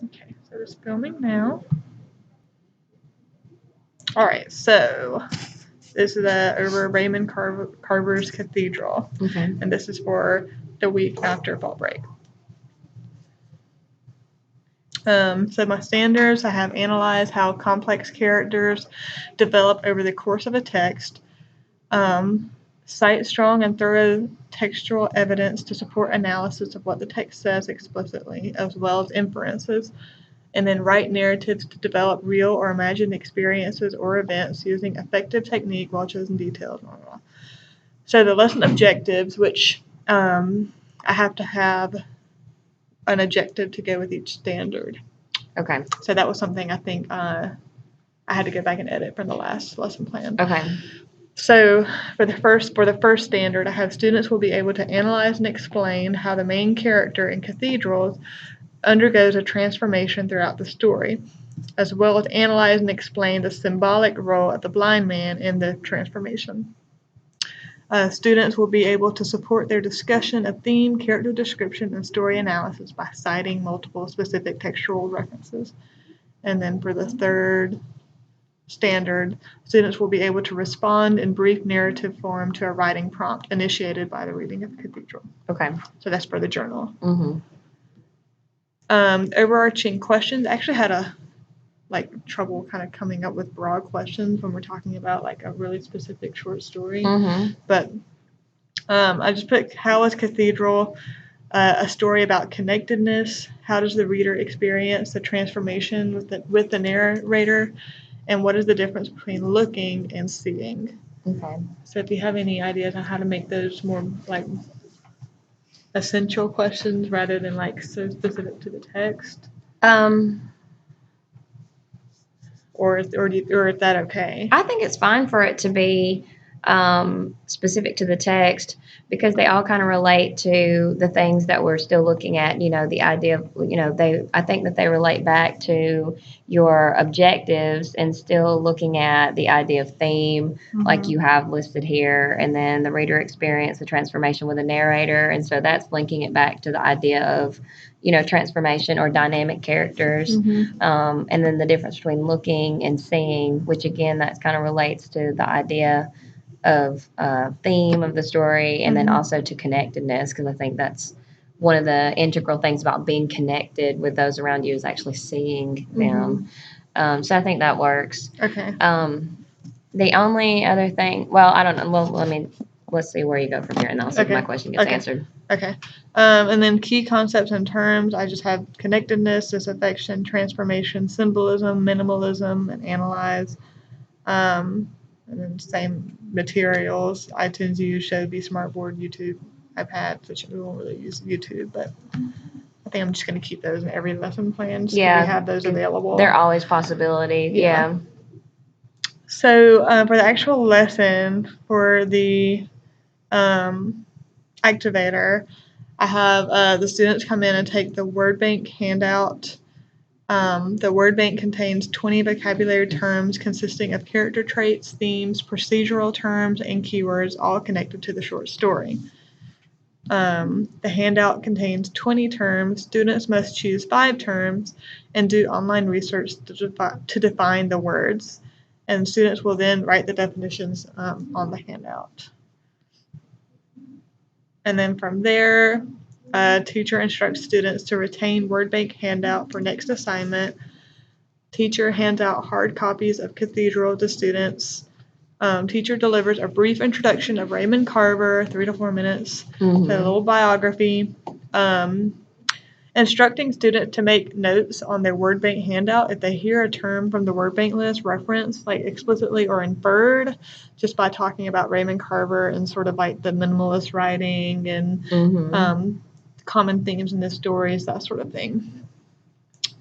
Okay, so it's filming now. All right, so this is over Raymond Carver's Cathedral, Okay. and this is for the week after fall break. So my standards, I have analyzed how complex characters develop over the course of a text, cite strong and thorough textual evidence to support analysis of what the text says explicitly, as well as inferences, and then write narratives to develop real or imagined experiences or events using effective technique while choosing details. Blah, blah, blah. So the lesson objectives, which I have to have an objective to go with each standard. Okay. So that was something I think I had to go back and edit from the last lesson plan. Okay. So for the first standard, I have students will be able to analyze and explain how the main character in Cathedrals undergoes a transformation throughout the story, as well as analyze and explain the symbolic role of the blind man in the transformation. Students will be able to support their discussion of theme, character description, and story analysis by citing multiple specific textual references. And then for the third standard, students will be able to respond in brief narrative form to a writing prompt initiated by the reading of the cathedral. Okay. So that's for the journal. Mm-hmm. Overarching questions. I actually had a trouble kind of coming up with broad questions when we're talking about like a really specific short story. Mm-hmm. But I just put, how is Cathedral a story about connectedness? How does the reader experience the transformation with the narrator? And what is the difference between looking and seeing? Okay. So if you have any ideas on how to make those more like essential questions rather than like so specific to the text, or is that okay? I think it's fine for it to be specific to the text because they all kind of relate to the things that we're still looking at. You know, the idea of, you know, I think that they relate back to your objectives and still looking at the idea of theme, like you have listed here, and then the reader experience, the transformation with the narrator. And so that's linking it back to the idea of, you know, transformation or dynamic characters. And then the difference between looking and seeing, which again, that kind of relates to the idea of theme of the story, and then also to connectedness, because I think that's one of the integral things about being connected with those around you is actually seeing them. So I think that works. Okay. The only other thing, well, I don't know. Well, let's see where you go from here, and I'll see if my question gets answered. Okay. And then key concepts and terms, I just have connectedness, disaffection, transformation, symbolism, minimalism, and analyze. And then same materials, iTunes U, Shovey, Smartboard, YouTube, iPad, which we won't really use YouTube, but I think I'm just going to keep those in every lesson plan. Yeah. We have those available. They're always possibility. Yeah. So for the actual lesson, for the activator, I have the students come in and take the word bank handout. The word bank contains 20 vocabulary terms consisting of character traits, themes, procedural terms, and keywords, all connected to the short story. The handout contains 20 terms. Students must choose 5 terms and do online research to define the words. And students will then write the definitions on the handout. And then from there, teacher instructs students to retain word bank handout for next assignment. Teacher hands out hard copies of Cathedral to students. Teacher delivers a brief introduction of Raymond Carver, 3 to 4 minutes, a little biography, instructing students to make notes on their word bank handout if they hear a term from the word bank list referenced, like explicitly or inferred, just by talking about Raymond Carver and sort of like the minimalist writing and common themes in the stories, that sort of thing.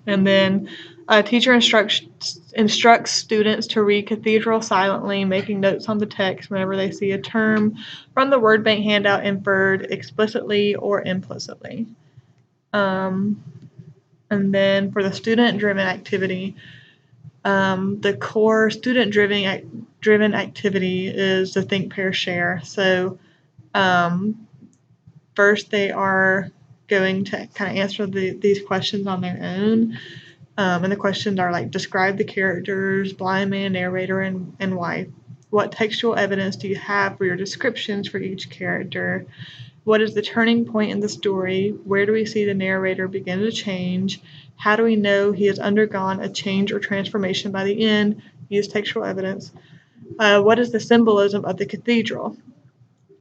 And then a teacher instructs students to read Cathedral silently, making notes on the text whenever they see a term from the word bank handout inferred explicitly or implicitly. And then for the student-driven activity, the core student-driven activity is the think, pair, share. So first they are going to kind of answer these questions on their own. And the questions are like, describe the characters, blind man, narrator, and wife. What textual evidence do you have for your descriptions for each character? What is the turning point in the story? Where do we see the narrator begin to change? How do we know he has undergone a change or transformation by the end? Use textual evidence. What is the symbolism of the cathedral?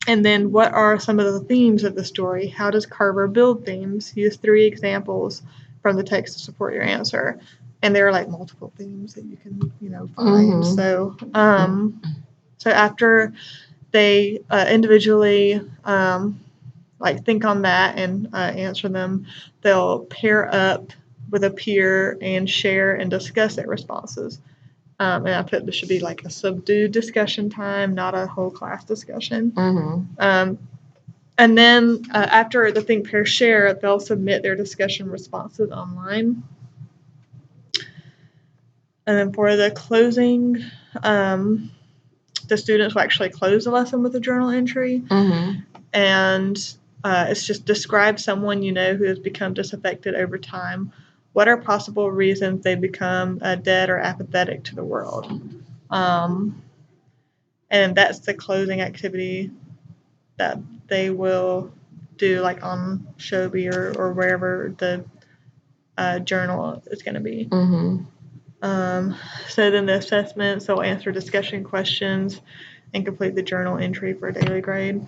And then what are some of the themes of the story? How does Carver build themes? Use 3 examples from the text to support your answer. And there are like multiple themes that you can, find. So after they individually think on that and answer them, they'll pair up with a peer and share and discuss their responses. And I put this should be like a subdued discussion time, not a whole class discussion. And then after the think, pair, share, they'll submit their discussion responses online. And then for the closing, the students will actually close the lesson with a journal entry. And it's just describe someone you know who has become disaffected over time. What are possible reasons they become dead or apathetic to the world? And that's the closing activity that they will do, like on Shobi or wherever the journal is going to be. So then the assessments, they'll answer discussion questions and complete the journal entry for a daily grade.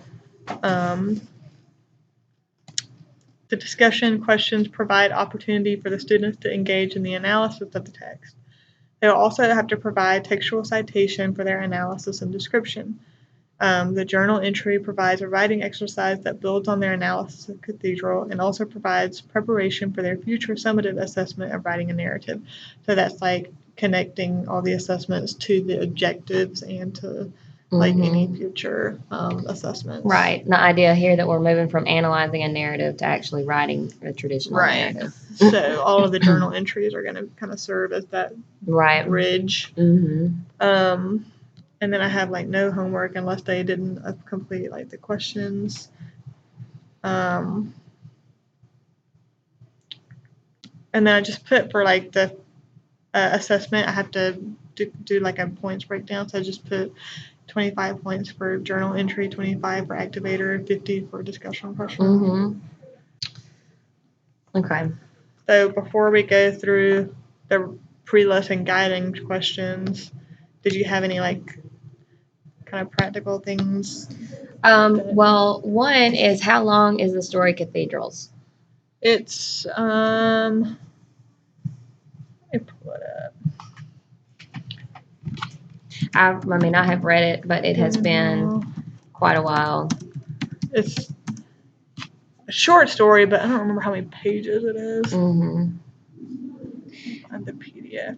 The discussion questions provide opportunity for the students to engage in the analysis of the text. They will also have to provide textual citation for their analysis and description. The journal entry provides a writing exercise that builds on their analysis of Cathedral and also provides preparation for their future summative assessment of writing a narrative. So that's like connecting all the assessments to the objectives and to any future assessments. Right. The idea here that we're moving from analyzing a narrative to actually writing a traditional narrative. So all of the journal entries are going to kind of serve as that bridge. And then I have like no homework unless they didn't complete like the questions. And then I just put for like the assessment, I have to do like a points breakdown. So I just put 25 points for journal entry, 25 for activator, 50 for discussion question. Okay. So before we go through the pre-lesson guiding questions, did you have any like kind of practical things? Well, one is, how long is the story Cathedrals? It's let me pull it up. I have read it, but it has been quite a while. It's a short story, but I don't remember how many pages it is. On the PDF.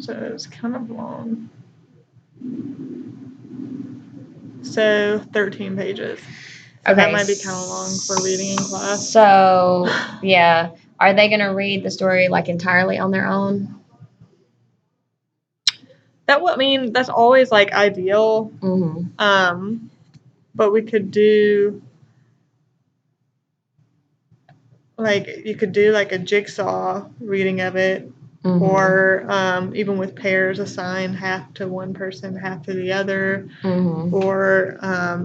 So it's kind of long. So 13 pages. So okay. That might be kind of long for reading in class. So, yeah. Are they going to read the story like entirely on their own? That's always like ideal. But we could do you could do like a jigsaw reading of it. Or even with pairs, assign half to one person, half to the other, or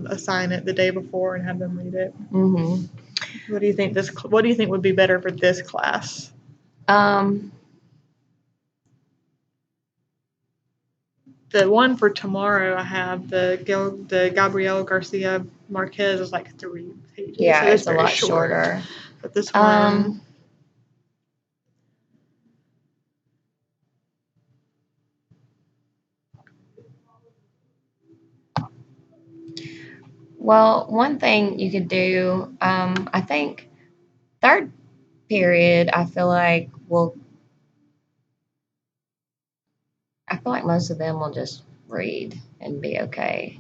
assign it the day before and have them read it. What do you think? What do you think would be better for this class? The one for tomorrow, I have the Gabriel Garcia Marquez is like 3 pages. Yeah, so it's a lot shorter. But this one. Well, one thing you could do, I think, third period, I feel like most of them will just read and be okay.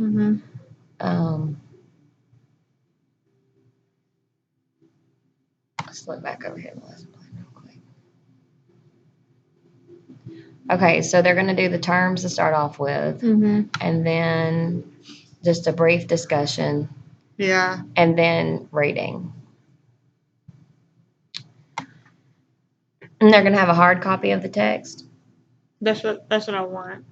Let's look back over here in the lesson plan real quick. Okay, so they're going to do the terms to start off with, and then just a brief discussion, Yeah. and then reading. And they're going to have a hard copy of the text. That's what I want.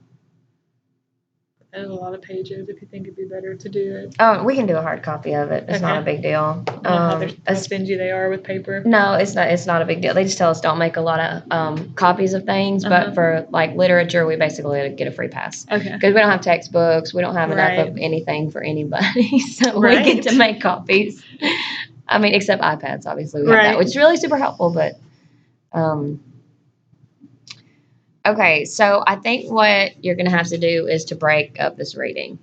There's a lot of pages. If you think it'd be better to do it. Oh, we can do a hard copy of it. It's not a big deal. How stingy they are with paper. No, it's not. It's not a big deal. They just tell us don't make a lot of copies of things. But for like literature, we basically get a free pass. Okay. Because we don't have textbooks. We don't have enough of anything for anybody, so we get to make copies. I mean, except iPads, obviously we have that, which is really super helpful. But okay, so I think what you're going to have to do is to break up this reading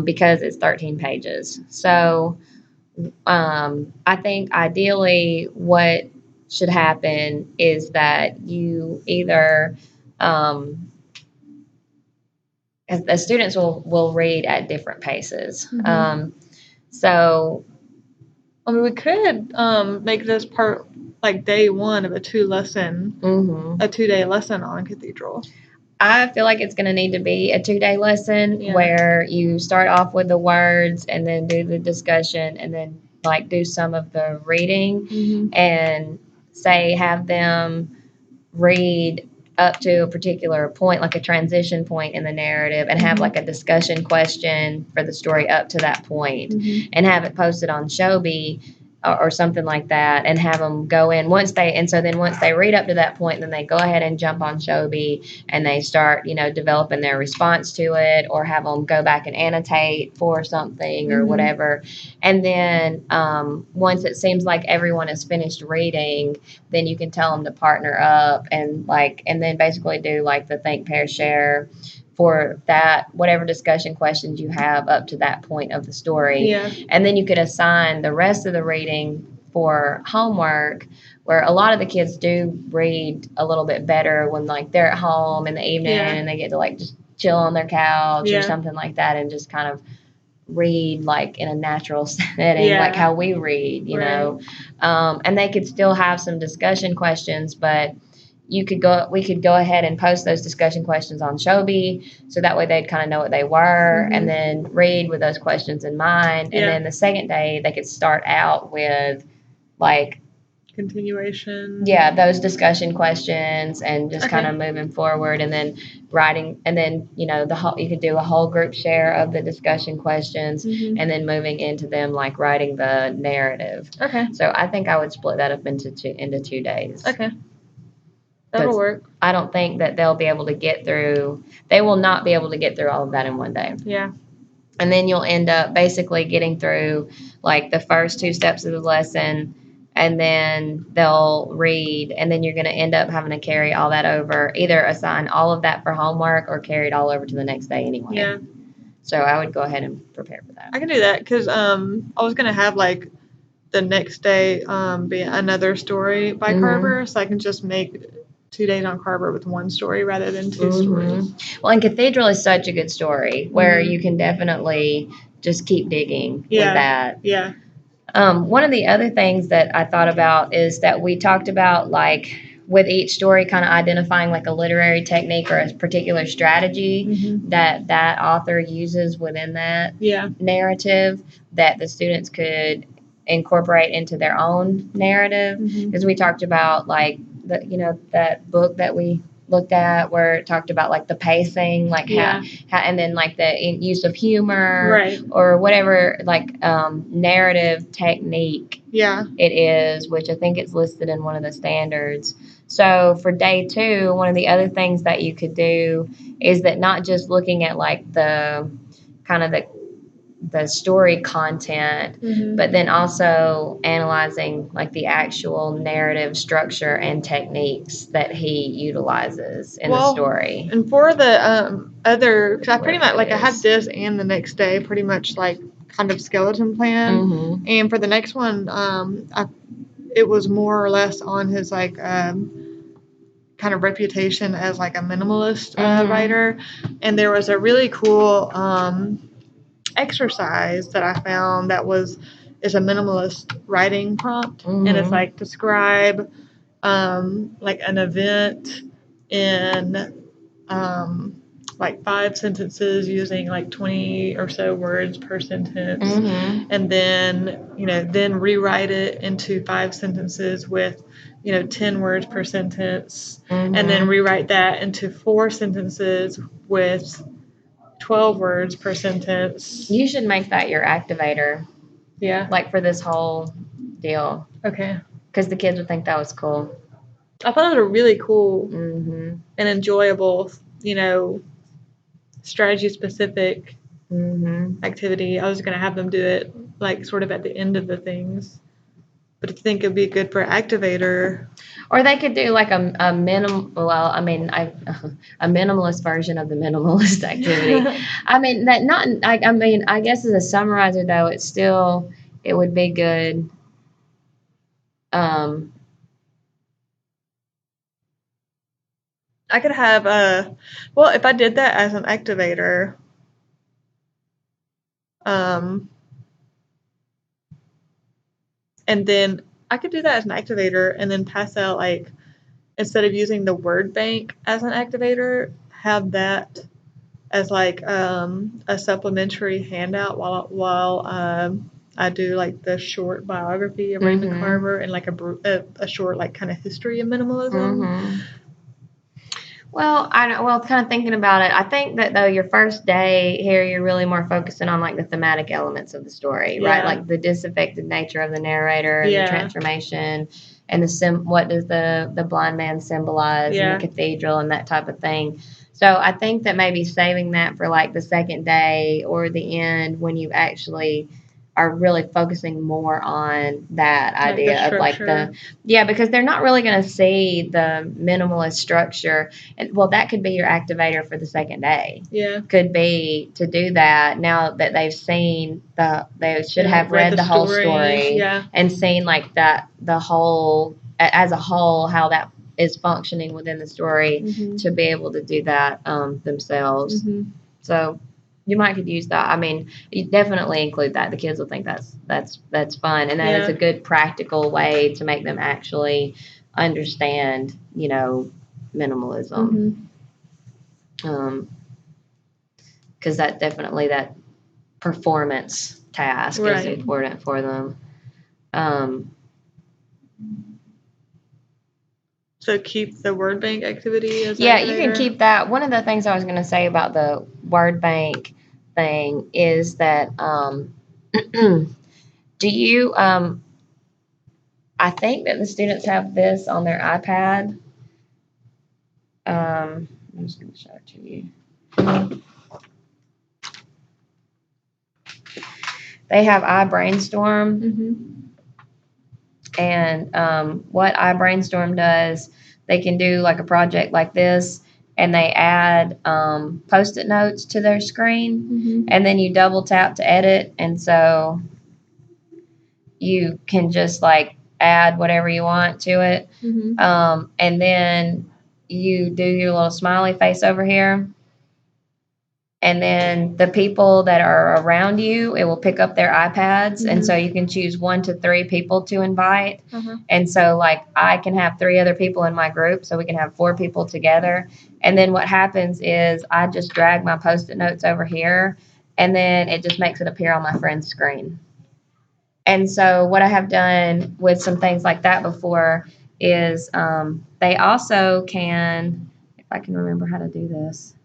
because it's 13 pages. So I think ideally what should happen is that you either the students will read at different paces. So I mean, we could make this part like day one of a 2-day lesson on Cathedral. I feel like it's going to need to be a 2-day lesson where you start off with the words and then do the discussion and then like do some of the reading and say have them read up to a particular point, like a transition point in the narrative, and have like a discussion question for the story up to that point, and have it posted on Shobi or something like that, and have them go in once they read up to that point, then they go ahead and jump on Shobi and they start, developing their response to it, or have them go back and annotate for something or whatever. And then once it seems like everyone has finished reading, then you can tell them to partner up and then basically do like the think, pair, share for that, whatever discussion questions you have up to that point of the story. Yeah. And then you could assign the rest of the reading for homework, where a lot of the kids do read a little bit better when like they're at home in the evening and they get to like just chill on their couch or something like that and just kind of read like in a natural setting, like how we read, you know. And they could still have some discussion questions, but we could go ahead and post those discussion questions on Shobi, so that way they'd kind of know what they were, and then read with those questions in mind. And then the second day they could start out with like continuation. Yeah, those discussion questions and just kind of moving forward, and then writing, and then you could do a whole group share of the discussion questions, and then moving into them like writing the narrative. Okay. So I think I would split that up into 2 days. Okay. That'll work. I don't think that they will not be able to get through all of that in one day. Yeah. And then you'll end up basically getting through like the first 2 steps of the lesson, and then they'll read, and then you're going to end up having to carry all that over, either assign all of that for homework or carry it all over to the next day anyway. Yeah. So I would go ahead and prepare for that. I can do that because I was going to have like the next day be another story by Carver, so I can just make 2 days on Carver with one story rather than 2 stories. Well, and Cathedral is such a good story where you can definitely just keep digging with that. Yeah. One of the other things that I thought about is that we talked about like with each story kind of identifying like a literary technique or a particular strategy that author uses within that narrative that the students could incorporate into their own narrative. Because we talked about like that book that we looked at where it talked about like the pacing, like how and then like the use of humor or whatever like narrative technique it is, which I think it's listed in one of the standards. So for day 2, one of the other things that you could do is that not just looking at like the kind of the story content, but then also analyzing like the actual narrative structure and techniques that he utilizes in the story. And for the other, because I pretty much like I had this and the next day pretty much like kind of skeleton plan, and for the next one, it was more or less on his like kind of reputation as like a minimalist writer, and there was a really cool exercise that I found that is a minimalist writing prompt, and it's like describe like an event in like 5 sentences using like 20 or so words per sentence, and then then rewrite it into 5 sentences with 10 words per sentence, and then rewrite that into 4 sentences with 12 words per sentence. You should make that your activator, Yeah. like for this whole deal, Okay. because the kids would think that was cool. I thought it was a really cool Mm-hmm. and enjoyable, strategy specific Mm-hmm. activity. I was going to have them do it like sort of at the end of the things. But I think it'd be good for activator. Or they could do like a a minimalist version of the minimalist activity. I mean that not I mean I guess as a summarizer though it would be good. I could have well, if I did that as an activator, and then I could do that as an activator and then pass out like, instead of using the word bank as an activator, have that as like a supplementary handout while I do like the short biography of Raymond Carver and like a short like kind of history of minimalism. Well, kind of thinking about it, I think that though your first day here, you're really more focusing on like the thematic elements of the story, right? Like the disaffected nature of the narrator and the transformation, and what does the blind man symbolize, and the cathedral and that type of thing. So I think that maybe saving that for like the second day or the end when you actually are really focusing more on that idea of like because they're not really going to see the minimalist structure. And well, that could be your activator for the second day. Yeah. Could be to do that now that they've seen they should have read the whole story and seen like the whole as a whole, how that is functioning within the story to be able to do that themselves. So you might could use that. I mean, you definitely include that. The kids will think that's fun, and that is a good practical way to make them actually understand, minimalism. Because that definitely that performance task is important for them. So keep the word bank activity as activator? You can keep that. One of the things I was going to say about the word bank thing is that do you I think that the students have this on their iPad. I'm just going to show it to you. They have iBrainstorm. And what iBrainstorm does, they can do like a project like this, and they add Post-it notes to their screen, and then you double tap to edit, and so you can just like add whatever you want to it, and then you do your little smiley face over here, and then the people that are around you, it will pick up their iPads, and so you can choose 1 to 3 people to invite, and so like I can have 3 other people in my group, so we can have 4 people together, and then what happens is I just drag my Post-it notes over here, and then it just makes it appear on my friend's screen. And so what I have done with some things like that before is they also can, if I can remember how to do this.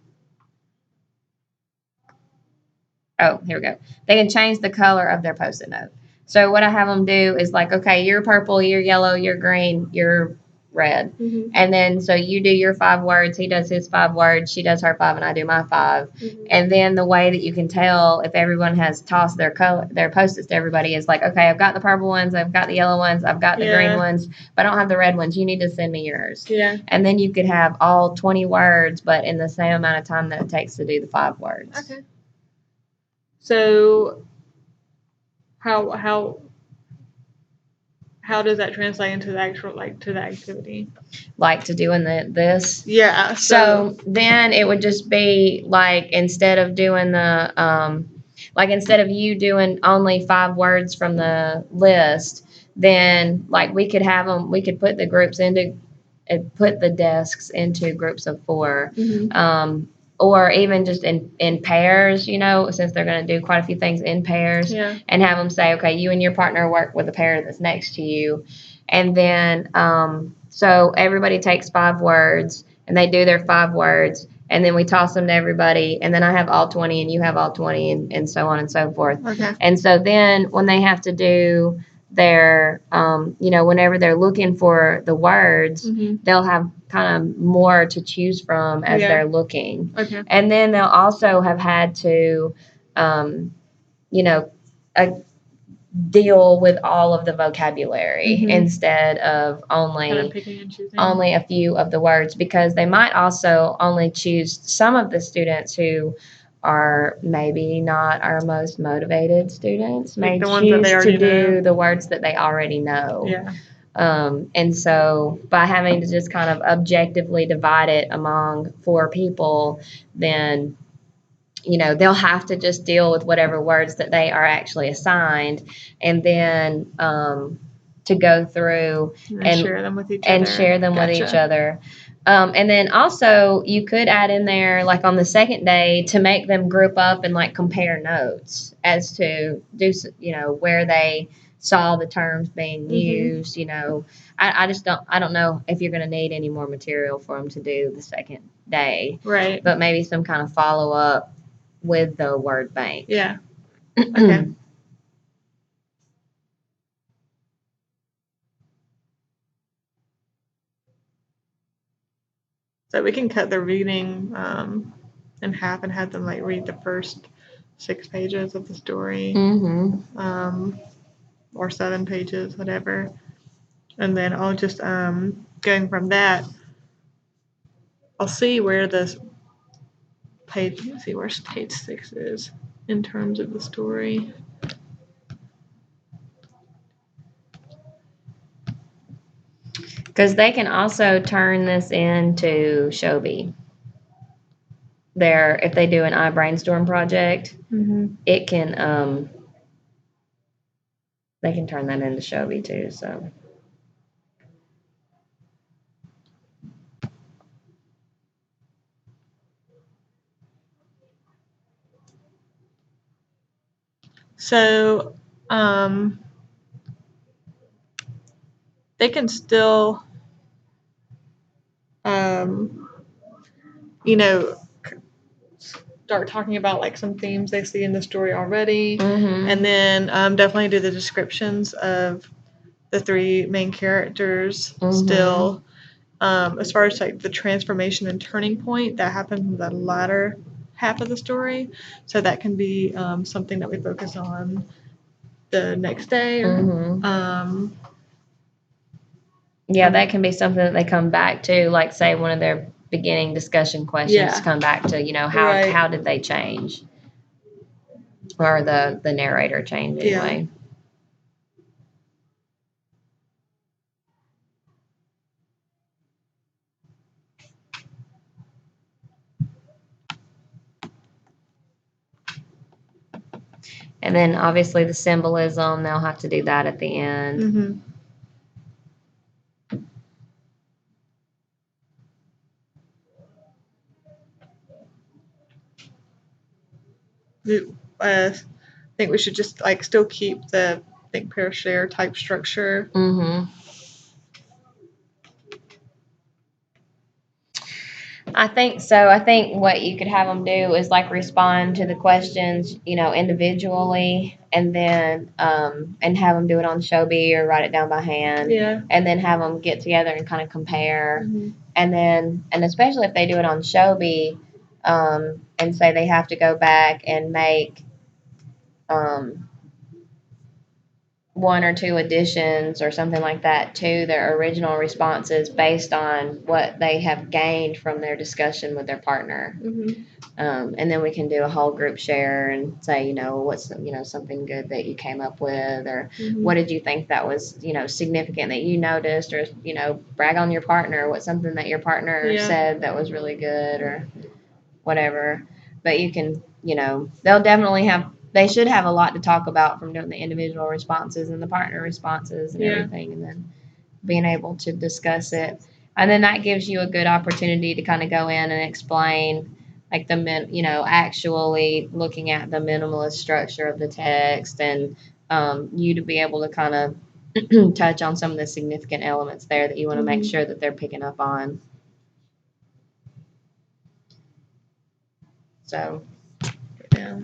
Oh, here we go. They can change the color of their Post-it note. So what I have them do is like, okay, you're purple, you're yellow, you're green, you're red. And then so you do your 5 words, he does his 5 words, she does her 5, and I do my 5. And then the way that you can tell if everyone has tossed their Post-its to everybody is like, okay, I've got the purple ones, I've got the yellow ones, I've got the green ones, but I don't have the red ones. You need to send me yours. And then you could have all 20 words, but in the same amount of time that it takes to do the 5 words. Okay. So how does that translate into the actual to the activity? Like to doing this? Yeah. So then it would just be like instead of doing the instead of you doing only 5 words from the list, then like we could put the groups into put the desks into groups of 4. Mhm. Or even just in pairs, since they're going to do quite a few things in pairs, Yeah. and have them say, okay, you and your partner work with the pair that's next to you. And then, so everybody takes 5 words and they do their 5 words. And then we toss them to everybody. And then I have all 20 and you have all 20 and so on and so forth. Okay. And so then when they have to do their, whenever they're looking for the words, Mhm. they'll have kind of more to choose from as Yeah. they're looking. Okay. And then they'll also have had to, um, you know, uh, deal with all of the vocabulary Mhm. instead of Kind of picking and choosing. only a few of the words, because they might also only choose some of the students who are maybe not our most motivated students, Like may the ones that they choose to already know. do the words that they already know. Yeah. And so by having to just kind of objectively divide it among 4 people, then they'll have to just deal with whatever words that they are actually assigned, and then to go through And share them with each other. and share them with each Gotcha. other. And then also you could add in there, like on the second day, to make them group up and like compare notes as to do where they saw the terms being used. I don't know if you're going to need any more material for them to do the second day, Right. but maybe some kind of follow up with the word bank. Yeah. Okay. So we can cut the reading in half and have them like read the first 6 pages of the story, or 7 pages, whatever. And then I'll just going from that, I'll see where this page. Let's see where page 6 is in terms of the story. Because they can also turn this into Shobi. If they do an iBrainstorm project, it can they can turn that into Shobi too. So So they can still start talking about like some themes they see in the story already, and then definitely do the descriptions of the 3 main characters still. As far as like the transformation and turning point that happens in the latter half of the story, so that can be something that we focus on the next day. Yeah, that can be something that they come back to, like say one of their beginning discussion questions come back to, how did they change? Or the narrator change anyway. And then obviously the symbolism, they'll have to do that at the end. I think we should just like still keep the think, pair, share type structure. I think so. I think what you could have them do is like respond to the questions, individually, and then and have them do it on Shobi or write it down by hand. Yeah. And then have them get together and kind of compare. And especially if they do it on Shobi, and say they have to go back and make 1 or 2 additions or something like that to their original responses based on what they have gained from their discussion with their partner. And then we can do a whole group share and say, what's something good that you came up with, or what did you think that was significant that you noticed, or brag on your partner, what's something that your partner said that was really good, or whatever. But you can, they'll definitely they should have a lot to talk about from doing the individual responses and the partner responses and everything, and then being able to discuss it. And then that gives you a good opportunity to kind of go in and explain like actually looking at the minimalist structure of the text, and you to be able to kind of touch on some of the significant elements there that you want to make Mhm. sure that they're picking up on. So, Yeah.